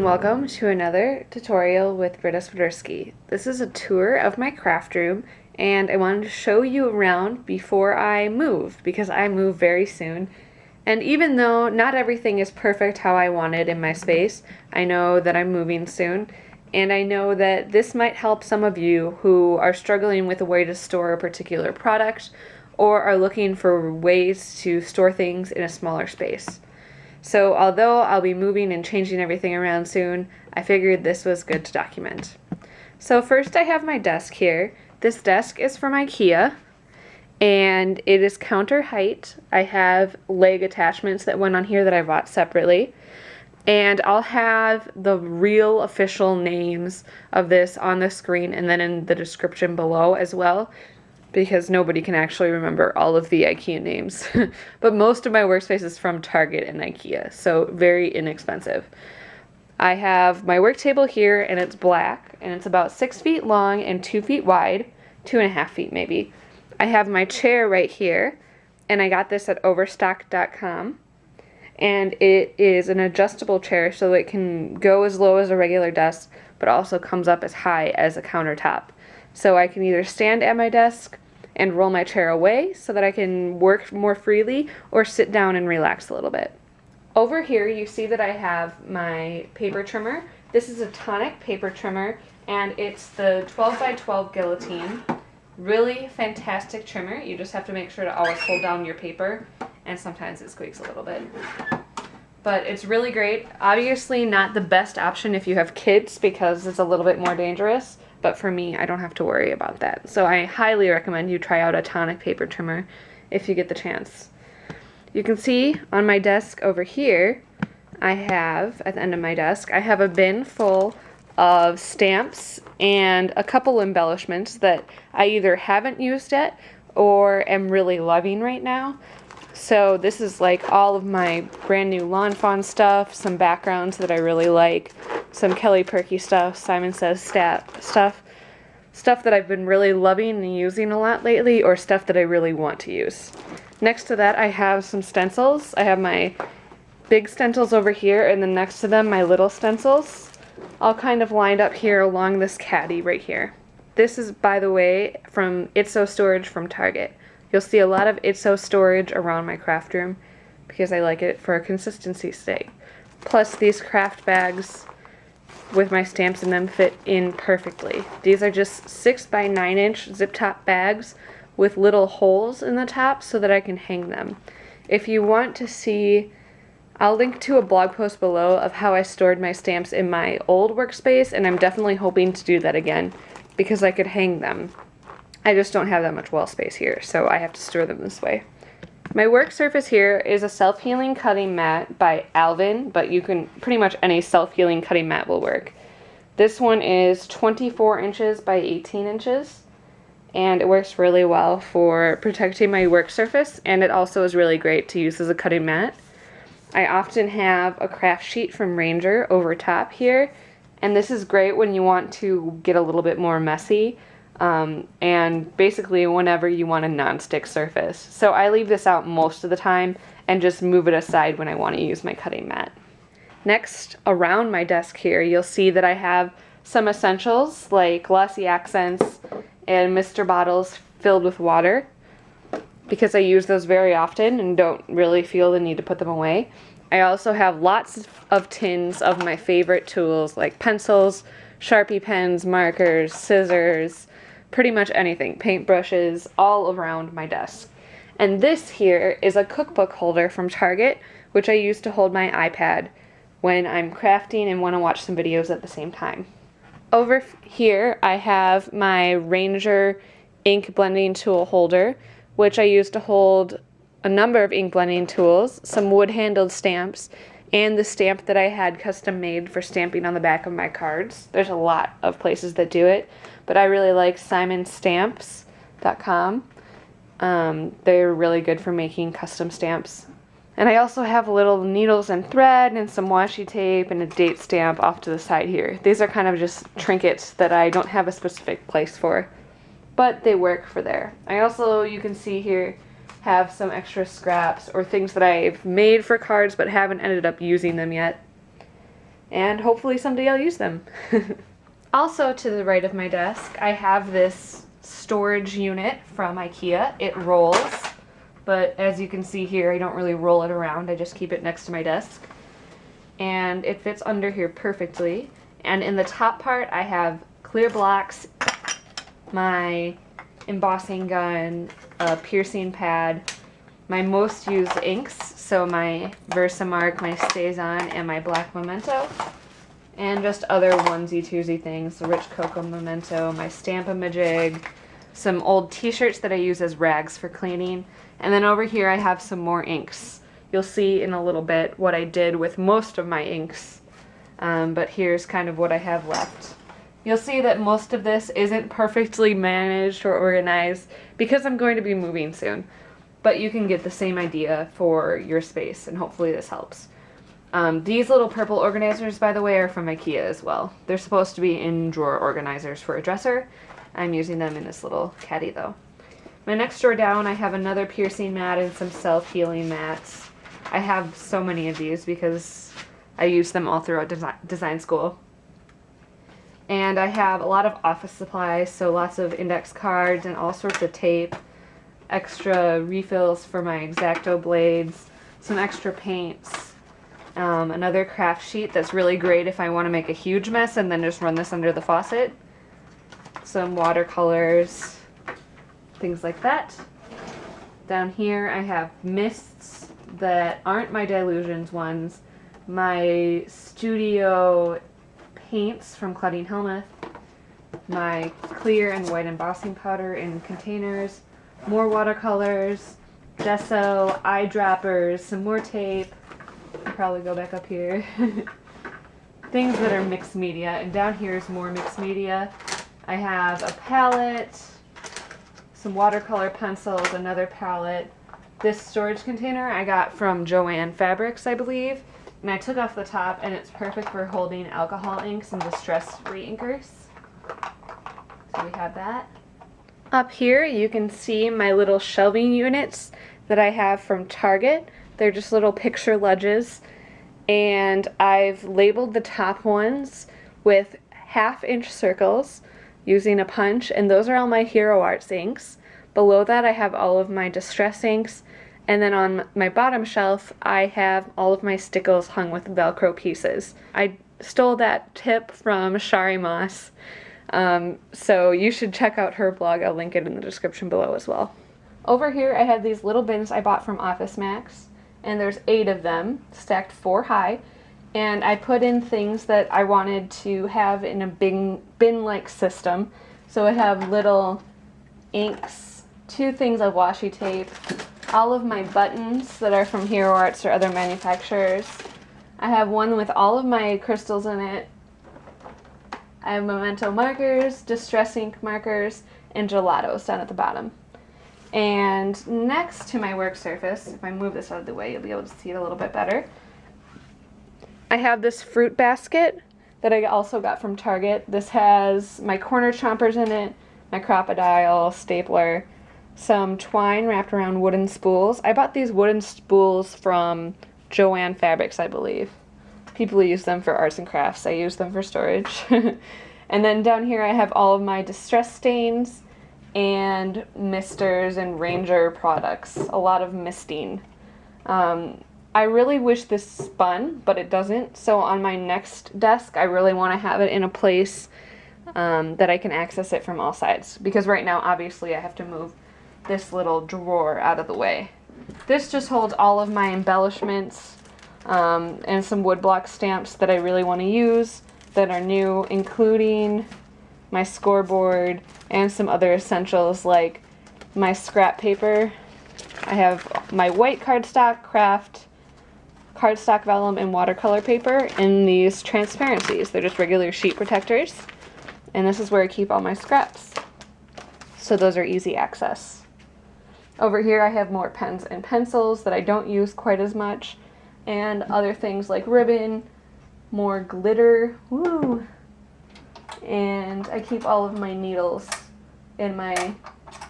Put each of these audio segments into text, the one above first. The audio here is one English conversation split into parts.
and welcome to another tutorial with Britta Swiderski. This is a tour of my craft room and I wanted to show you around before I move because I move very soon. And even though not everything is perfect how I want it in my space, I know that I'm moving soon and I know that this might help some of you who are struggling with a way to store a particular product or are looking for ways to store things in a smaller space. So although I'll be moving and changing everything around soon, I figured this was good to document. So first I have my desk here. This desk is from IKEA and it is counter height. I have leg attachments that went on here that I bought separately. And I'll have the real official names of this on the screen and then in the description below as well, because nobody can actually remember all of the IKEA names. But most of my workspace is from Target and IKEA, so very inexpensive. I have my work table here, and it's black, and it's about 6 feet long and 2 feet wide, 2.5 feet maybe. I have my chair right here, and I got this at Overstock.com. And it is an adjustable chair, so it can go as low as a regular desk, but also comes up as high as a countertop. So I can either stand at my desk and roll my chair away so that I can work more freely or sit down and relax a little bit. Over here you see that I have my paper trimmer. This is a Tonic paper trimmer and it's the 12 by 12 guillotine. Really fantastic trimmer. You just have to make sure to always hold down your paper and sometimes it squeaks a little bit. But it's really great. Obviously not the best option if you have kids because it's a little bit more dangerous. But for me, I don't have to worry about that. So I highly recommend you try out a Tonic paper trimmer if you get the chance. You can see on my desk over here, at the end of my desk, I have a bin full of stamps and a couple embellishments that I either haven't used yet or am really loving right now. So this is like all of my brand new Lawn Fawn stuff, some backgrounds that I really like, some Kelly Perky stuff, Simon Says stuff that I've been really loving and using a lot lately, or stuff that I really want to use. Next to that I have some stencils. I have my big stencils over here and then next to them my little stencils, all kind of lined up here along this caddy right here. This is, by the way, from ITSO Storage from Target. You'll see a lot of ITSO storage around my craft room because I like it for consistency's sake. Plus these craft bags with my stamps in them fit in perfectly. These are just 6 by 9 inch zip top bags with little holes in the top so that I can hang them. If you want to see, I'll link to a blog post below of how I stored my stamps in my old workspace, and I'm definitely hoping to do that again because I could hang them. I just don't have that much wall space here, so I have to store them this way. My work surface here is a self-healing cutting mat by Alvin, but you can pretty much any self-healing cutting mat will work. This one is 24 inches by 18 inches, and it works really well for protecting my work surface, and it also is really great to use as a cutting mat. I often have a craft sheet from Ranger over top here, and this is great when you want to get a little bit more messy. And basically whenever you want a non-stick surface. So I leave this out most of the time and just move it aside when I want to use my cutting mat. Next, around my desk here, you'll see that I have some essentials like glossy accents and Mr. bottles filled with water because I use those very often and don't really feel the need to put them away. I also have lots of tins of my favorite tools like pencils, Sharpie pens, markers, scissors, pretty much anything, paintbrushes, all around my desk. And this here is a cookbook holder from Target, which I use to hold my iPad when I'm crafting and want to watch some videos at the same time. Over here I have my Ranger ink blending tool holder, which I use to hold a number of ink blending tools, some wood-handled stamps, and the stamp that I had custom made for stamping on the back of my cards. There's a lot of places that do it, but I really like simonstamps.com. They're really good for making custom stamps. And I also have little needles and thread and some washi tape and a date stamp off to the side here. These are kind of just trinkets that I don't have a specific place for, but they work for there. I also, you can see here, have some extra scraps or things that I've made for cards but haven't ended up using them yet. and hopefully someday I'll use them. Also to the right of my desk, I have this storage unit from IKEA. It rolls, but as you can see here, I don't really roll it around. I just keep it next to my desk. And it fits under here perfectly. And in the top part, I have clear blocks, my embossing gun, a piercing pad, my most used inks, so my Versamark, my StazOn, and my black memento. And just other onesie-twosie things, the Rich Cocoa memento, my Stamp-A-Majig, some old t-shirts that I use as rags for cleaning. And then over here I have some more inks. You'll see in a little bit what I did with most of my inks, but here's kind of what I have left. You'll see that most of this isn't perfectly managed or organized because I'm going to be moving soon, but you can get the same idea for your space, and hopefully this helps. These little purple organizers, by the way, are from IKEA as well. They're supposed to be in-drawer organizers for a dresser. I'm using them in this little caddy though. My next drawer down, I have another piercing mat and some self-healing mats. I have so many of these because I use them all throughout design school. And I have a lot of office supplies, so lots of index cards and all sorts of tape, extra refills for my X-Acto blades, some extra paints, another craft sheet that's really great if I want to make a huge mess and then just run this under the faucet, some watercolors, things like that. Down here I have mists that aren't my Dilutions ones, my studio paints from Claudine Helmuth, my clear and white embossing powder in containers, more watercolors, gesso, eyedroppers, some more tape. I'll probably go back up here. Things that are mixed media, and down here is more mixed media. I have a palette, some watercolor pencils, another palette. This storage container I got from Joann Fabrics, I believe, and I took off the top, and it's perfect for holding alcohol inks and distress reinkers. So we have that. Up here you can see my little shelving units that I have from Target. They're just little picture ledges, and I've labeled the top ones with 1/2-inch circles using a punch, and those are all my Hero Arts inks. Below that I have all of my distress inks, and then on my bottom shelf I have all of my stickles hung with Velcro pieces. I stole that tip from Shari Moss, so you should check out her blog. I'll link it in the description below as well. Over here I have these little bins I bought from Office Max, and there's 8 of them stacked 4 high, and I put in things that I wanted to have in a bin-like system. So I have little inks, 2 things of washi tape, all of my buttons that are from Hero Arts or other manufacturers. I have one with all of my crystals in it. I have memento markers, distress ink markers, and gelatos down at the bottom. And next to my work surface, if I move this out of the way, you'll be able to see it a little bit better. I have this fruit basket that I also got from Target. This has my corner chompers in it, my crocodile, stapler, some twine wrapped around wooden spools. I bought these wooden spools from Joann Fabrics, I believe. People use them for arts and crafts. I use them for storage. And then down here I have all of my distress stains and misters and Ranger products. A lot of misting. I really wish this spun, but it doesn't. So on my next desk, I really want to have it in a place that I can access it from all sides. Because right now, obviously, I have to move this little drawer out of the way. This just holds all of my embellishments and some woodblock stamps that I really want to use that are new, including my scoreboard and some other essentials like my scrap paper. I have my white cardstock, craft, cardstock vellum, and watercolor paper in these transparencies. They're just regular sheet protectors. And this is where I keep all my scraps. So those are easy access. Over here I have more pens and pencils that I don't use quite as much, and other things like ribbon, more glitter, woo! And I keep all of my needles in my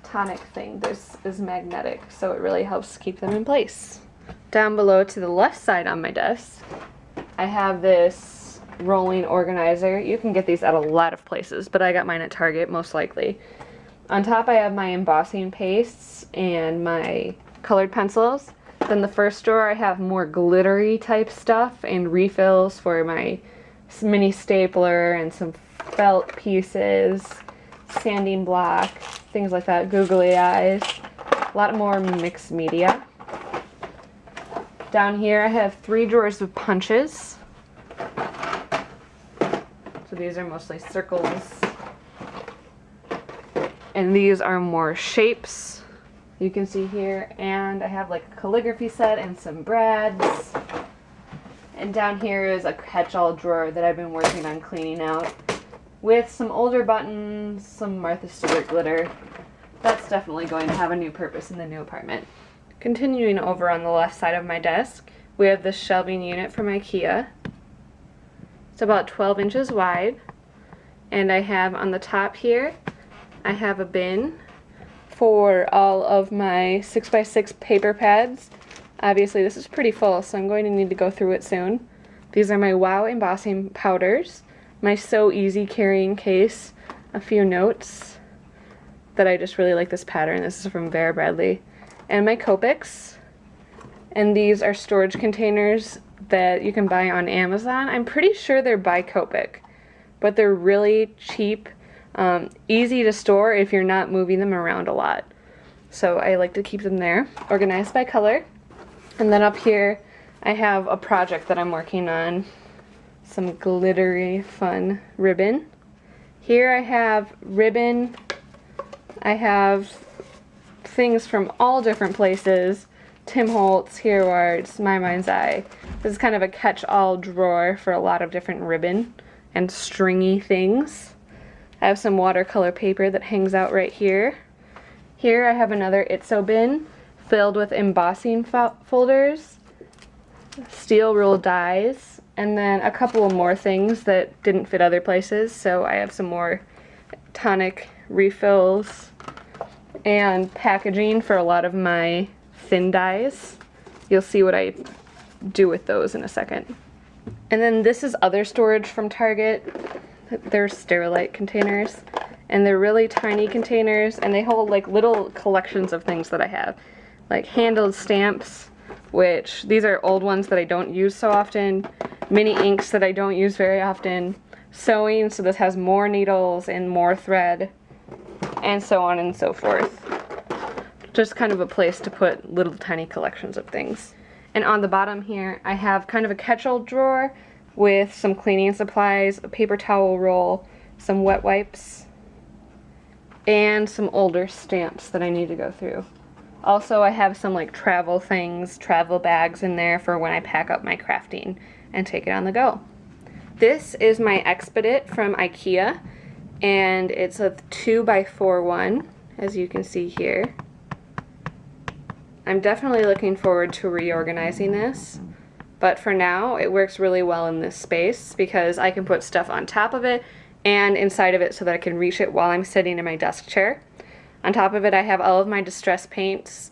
Tonic thing. This is magnetic, so it really helps keep them in place. Down below to the left side on my desk, I have this rolling organizer. You can get these at a lot of places, but I got mine at Target most likely. On top I have my embossing pastes and my colored pencils. Then the first drawer I have more glittery type stuff and refills for my mini stapler and some felt pieces, sanding block, things like that, googly eyes. A lot more mixed media. Down here I have 3 drawers of punches. So these are mostly circles. And these are more shapes, you can see here. And I have like a calligraphy set and some brads. And down here is a catch-all drawer that I've been working on cleaning out with some older buttons, some Martha Stewart glitter. That's definitely going to have a new purpose in the new apartment. Continuing over on the left side of my desk, we have this shelving unit from IKEA. It's about 12 inches wide. And I have on the top here, I have a bin for all of my 6x6 paper pads. Obviously this is pretty full, so I'm going to need to go through it soon. These are my Wow embossing powders, my So Easy carrying case, a few notes that I just really like this pattern. This is from Vera Bradley. And my Copics. And these are storage containers that you can buy on Amazon. I'm pretty sure they're by Copic, but they're really cheap, easy to store if you're not moving them around a lot. So I like to keep them there, organized by color. And then up here I have a project that I'm working on, some glittery fun ribbon. Here I have ribbon, I have things from all different places, Tim Holtz, Hero Arts, My Mind's Eye. This is kind of a catch-all drawer for a lot of different ribbon and stringy things. I have some watercolor paper that hangs out right here. Here I have another ITSO bin filled with embossing folders, steel rule dies, and then a couple of more things that didn't fit other places. So I have some more Tonic refills and packaging for a lot of my thin dies. You'll see what I do with those in a second. And then this is other storage from Target. They're Sterilite containers, and they're really tiny containers, and they hold like little collections of things that I have, like handled stamps, which these are old ones that I don't use so often, mini inks that I don't use very often, sewing, so this has more needles and more thread, and so on and so forth. Just kind of a place to put little tiny collections of things. And on the bottom here I have kind of a catch-all drawer with some cleaning supplies, a paper towel roll, some wet wipes, and some older stamps that I need to go through. Also I have some like travel things, travel bags in there for when I pack up my crafting and take it on the go. This is my Expedit from IKEA, and it's a 2x4 one, as you can see here. I'm definitely looking forward to reorganizing this, but for now it works really well in this space because I can put stuff on top of it and inside of it so that I can reach it while I'm sitting in my desk chair. On top of it I have all of my distress paints,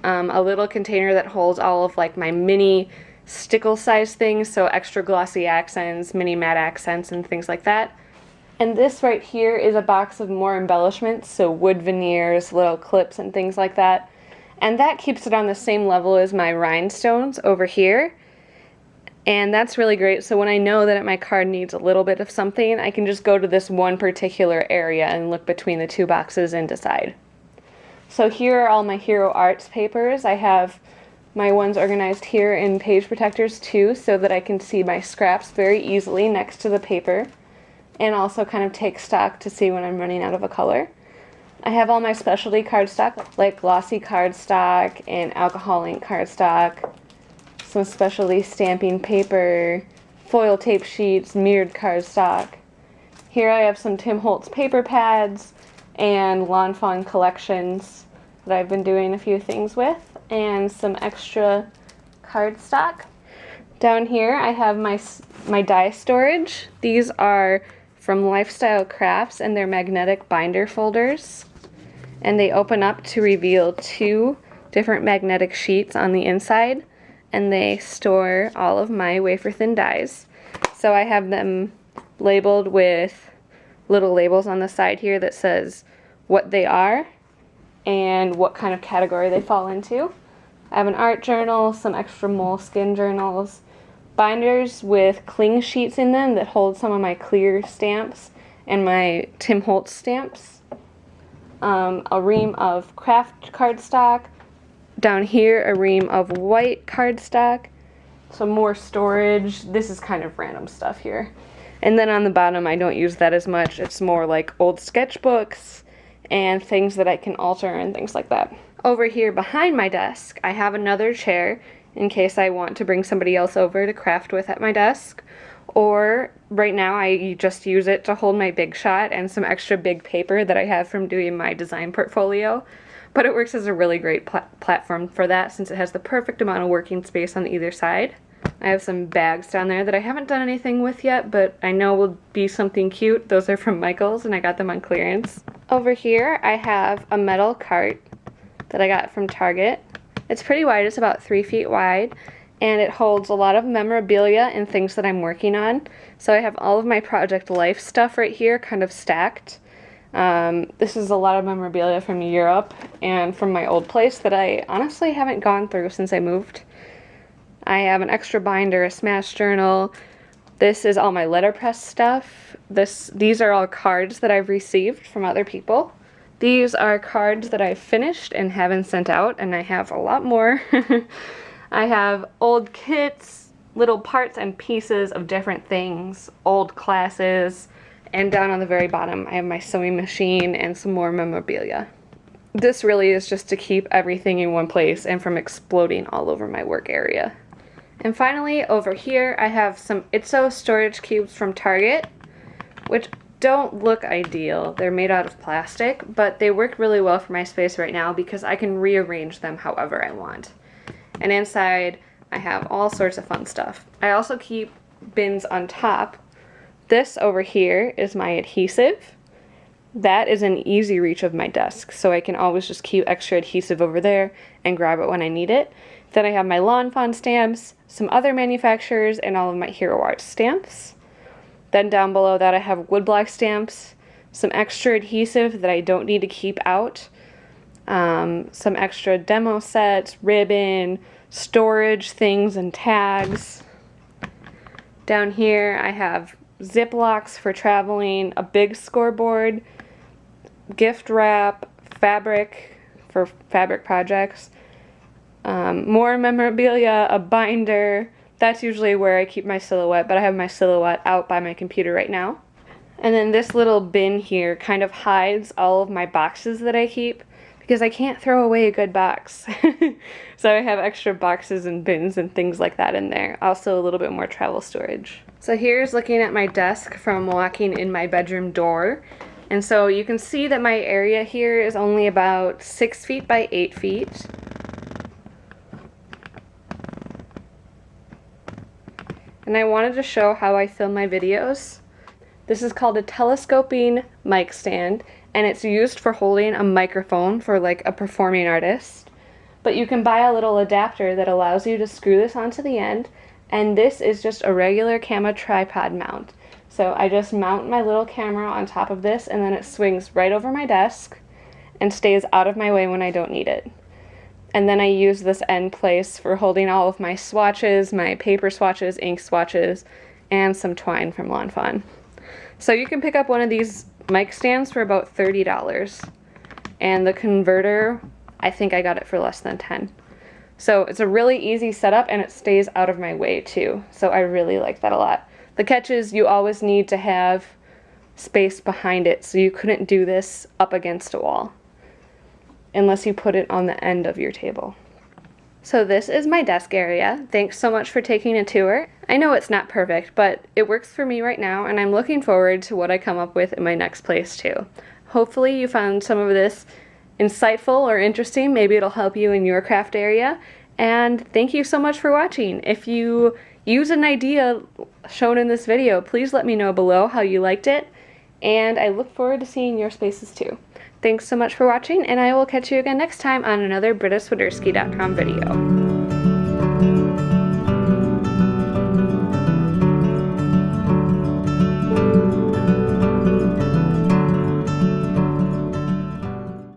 a little container that holds all of like my mini stickle size things, so extra glossy accents, mini matte accents, and things like that. And this right here is a box of more embellishments, so wood veneers, little clips, and things like that. And that keeps it on the same level as my rhinestones over here. And that's really great, so when I know that my card needs a little bit of something, I can just go to this one particular area and look between the two boxes and decide. So here are all my Hero Arts papers. I have my ones organized here in page protectors too, so that I can see my scraps very easily next to the paper, and also kind of take stock to see when I'm running out of a color. I have all my specialty cardstock, like glossy cardstock and alcohol ink cardstock, some specialty stamping paper, foil tape sheets, mirrored cardstock. Here I have some Tim Holtz paper pads and Lawn Fawn collections that I've been doing a few things with, and some extra cardstock. Down here I have my die storage. These are from Lifestyle Crafts, and they're magnetic binder folders. And they open up to reveal 2 different magnetic sheets on the inside, and they store all of my wafer thin dies. So I have them labeled with little labels on the side here that says what they are and what kind of category they fall into. I have an art journal, some extra moleskin journals, binders with cling sheets in them that hold some of my clear stamps and my Tim Holtz stamps, a ream of craft cardstock, down here a ream of white cardstock, some more storage. This is kind of random stuff here. And then on the bottom, I don't use that as much. It's more like old sketchbooks and things that I can alter and things like that. Over here behind my desk, I have another chair in case I want to bring somebody else over to craft with at my desk. Or right now I just use it to hold my Big Shot and some extra big paper that I have from doing my design portfolio. But it works as a really great platform for that since it has the perfect amount of working space on either side. I have some bags down there that I haven't done anything with yet, but I know will be something cute. Those are from Michael's and I got them on clearance. Over here I have a metal cart that I got from Target. It's pretty wide, it's about 3 feet wide, and it holds a lot of memorabilia and things that I'm working on. So I have all of my Project Life stuff right here kind of stacked. This is a lot of memorabilia from Europe and from my old place that I honestly haven't gone through since I moved. I have an extra binder, a smash journal. This is all my letterpress stuff. These are all cards that I've received from other people. These are cards that I've finished and haven't sent out, and I have a lot more. I have old kits, little parts and pieces of different things, old classes, and down on the very bottom I have my sewing machine and some more memorabilia. This really is just to keep everything in one place and from exploding all over my work area. And finally, over here I have some ITSO storage cubes from Target, which don't look ideal. They're made out of plastic, but they work really well for my space right now because I can rearrange them however I want. And inside I have all sorts of fun stuff. I also keep bins on top. This over here is my adhesive. That is an easy reach of my desk, so I can always just keep extra adhesive over there and grab it when I need it. Then I have my Lawn Fawn stamps, some other manufacturers, and all of my Hero Art stamps. Then down below that I have woodblock stamps, some extra adhesive that I don't need to keep out, some extra demo sets, ribbon, storage things and tags. Down here I have Ziplocs for traveling, a big scoreboard, gift wrap, fabric for fabric projects, more memorabilia, a binder. That's usually where I keep my silhouette, but I have my silhouette out by my computer right now. And then this little bin here kind of hides all of my boxes that I keep because I can't throw away a good box. So I have extra boxes and bins and things like that in there. Also a little bit more travel storage. So here's looking at my desk from walking in my bedroom door. And so you can see that my area here is only about 6 feet by 8 feet. And I wanted to show how I film my videos. This is called a telescoping mic stand, and it's used for holding a microphone for like a performing artist. But you can buy a little adapter that allows you to screw this onto the end, and this is just a regular camera tripod mount. So I just mount my little camera on top of this, and then it swings right over my desk and stays out of my way when I don't need it. And then I use this end place for holding all of my swatches, my paper swatches, ink swatches, and some twine from Lawn Fawn. So you can pick up one of these mic stands for about $30. And the converter, I think I got it for less than 10. So it's a really easy setup and it stays out of my way too. So I really like that a lot. The catch is you always need to have space behind it, so you couldn't do this up against a wall unless you put it on the end of your table. So this is my desk area. Thanks so much for taking a tour. I know it's not perfect, but it works for me right now, and I'm looking forward to what I come up with in my next place too. Hopefully you found some of this insightful or interesting. Maybe it'll help you in your craft area. And thank you so much for watching. If you use an idea shown in this video, please let me know below how you liked it, and I look forward to seeing your spaces too. Thanks so much for watching, and I will catch you again next time on another BrittaSwiderski.com video.